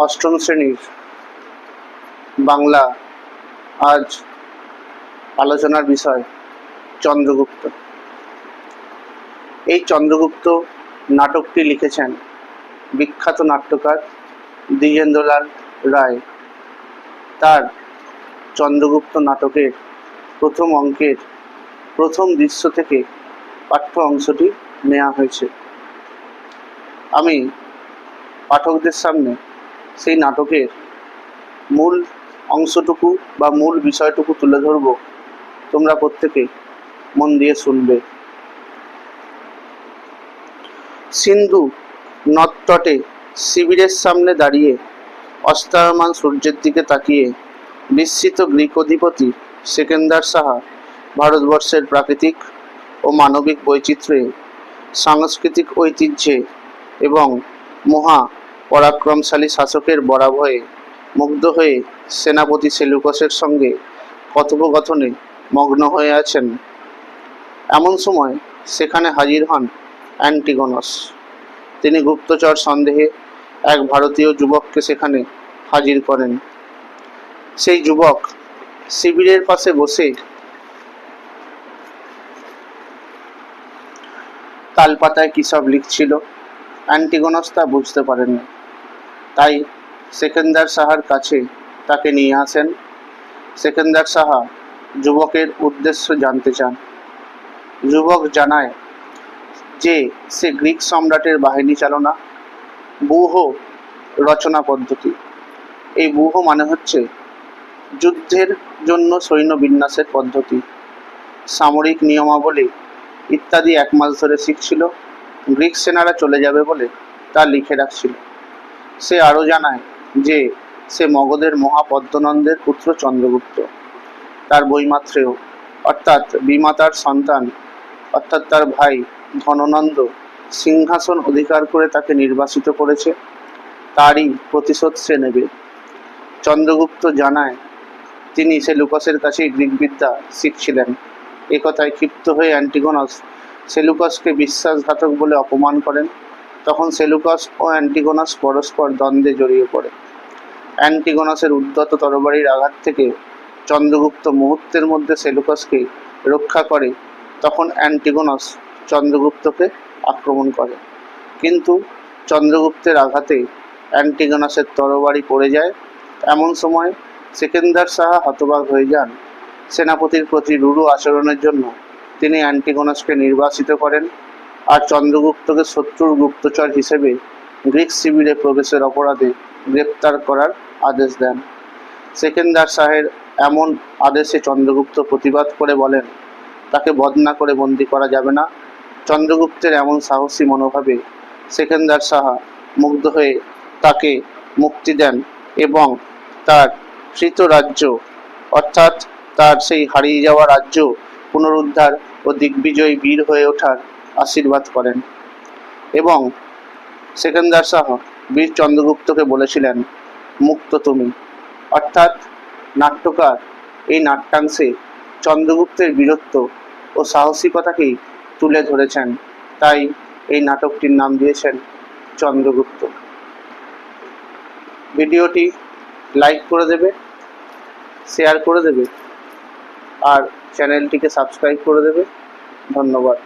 অষ্টম শ্রেণীর বাংলা আজ আলোচনার বিষয় চন্দ্রগুপ্ত। এই চন্দ্রগুপ্ত নাটকটি লিখেছেন বিখ্যাত নাট্যকার দ্বিজেন্দ্রলাল রায়। তার চন্দ্রগুপ্ত নাটকের প্রথম অঙ্কের প্রথম দৃশ্য থেকে পাঠ্য অংশটি নেওয়া হয়েছে। আমি পাঠকদের সামনে সেই নাটকের মূল অংশটুকু বা মূল বিষয়টুকু তুলে ধরব, তোমরা প্রত্যেকে মন দিয়ে শুনবে। সিন্ধু নদতটে শিবিরের সামনে দাঁড়িয়ে অস্তায়মান সূর্যের দিকে তাকিয়ে বিস্মিত গ্রিক অধিপতি সেকেন্দার সাহা ভারতবর্ষের প্রাকৃতিক ও মানবিক বৈচিত্র্যে, সাংস্কৃতিক ঐতিহ্যে এবং মহা পরাক্রমশালী শাসকের বরাভয়ে মুগ্ধ হয়ে সেনাপতি সেলুকাসের সঙ্গে কথোপকথনে মগ্ন হয়ে আছেন। এমন সময় সেখানে হাজির হন অ্যান্টিগোনাস। তিনি গুপ্তচর সন্দেহে এক ভারতীয় যুবককে সেখানে হাজির করেন। সেই যুবক শিবিরের পাশে বসে তালপাতায় কী সব লিখছিল। অ্যান্টিগোনাস তা বুঝতে পারেননি, তাই সেকেন্দার সাহার কাছে তাকে নিয়ে আসেন। সেকেন্দার সাহা যুবকের উদ্দেশ্য জানতে চান। যুবক জানায় যে সে গ্রিক সম্রাটের বাহিনী চালনা ব্যূহ রচনা পদ্ধতি। এই ব্যূহ মানে হচ্ছে যুদ্ধের জন্য সৈন্য বিন্যাসের পদ্ধতি, সামরিক নিয়মাবলী ইত্যাদি 1 মাস ধরে শিখছিল। গ্রিক সেনারা চলে যাবে বলে তা লিখে রাখছিল। সে আরও জানায় যে সে মগধের মহাপদ্মনন্দের পুত্র চন্দ্রগুপ্ত। তার বৈমাত্রেয় অর্থাৎ বিমাতার সন্তান অর্থাৎ তার ভাই ধননন্দ সিংহাসন অধিকার করে তাকে নির্বাসিত করেছে, তারই প্রতিশোধ সে নেবে। চন্দ্রগুপ্ত জানায় তিনি সেলুকাসের কাছেই গ্রিক বিদ্যা শিখছিলেন। একথায় ক্ষিপ্ত হয়ে অ্যান্টিগোনাস সেলুকাসকে বিশ্বাসঘাতক বলে অপমান করেন। তখন সেলুকাস ও অ্যান্টিগোনাস পরস্পর দ্বন্দ্বে জড়িয়ে পড়ে। অ্যান্টিগোনাসের উদ্ধত তরবারির আঘাত থেকে চন্দ্রগুপ্ত মুহূর্তের মধ্যে সেলুকাসকে রক্ষা করে। তখন অ্যান্টিগোনাস চন্দ্রগুপ্তকে আক্রমণ করে, কিন্তু চন্দ্রগুপ্তের আঘাতে অ্যান্টিগোনাসের তরবারি পড়ে যায়। এমন সময় সেকেন্দার সাহা হতবাক হয়ে যান। সেনাপতির প্রতি রূঢ় আচরণের জন্য তিনি অ্যান্টিগোনাসকে নির্বাসিত করেন আর চন্দ্রগুপ্তকে শত্রুর গুপ্তচর হিসেবে গ্রিক শিবিরে প্রবেশের অপরাধে গ্রেপ্তার করার আদেশ দেন। সেকেন্দার শাহের এমন আদেশে চন্দ্রগুপ্ত প্রতিবাদ করে বলেন তাকে বদনা করে বন্দি করা যাবে না। চন্দ্রগুপ্তের এমন সাহসী মনোভাবে সেকেন্দার সাহা মুগ্ধ হয়ে তাকে মুক্তি দেন এবং তার কৃত রাজ্য অর্থাৎ তার সেই হারিয়ে যাওয়া রাজ্য পুনরুদ্ধার ও দিগ্বিজয়ী বীর হয়ে ওঠার আশীর্বাদ করেন। এবং সেকেন্দার শাহ বীর চন্দ্রগুপ্তকে বলেছিলেন, মুক্ত তুমি। অর্থাৎ নাট্যকার এই নাট্যাংশে চন্দ্রগুপ্তের বীরত্ব ও সাহসিকতাকেই তুলে ধরেছেন, তাই এই নাটকটির নাম দিয়েছেন চন্দ্রগুপ্ত। ভিডিওটি লাইক করে দেবে, শেয়ার করে দেবে আর চ্যানেলটিকে সাবস্ক্রাইব করে দেবে। ধন্যবাদ।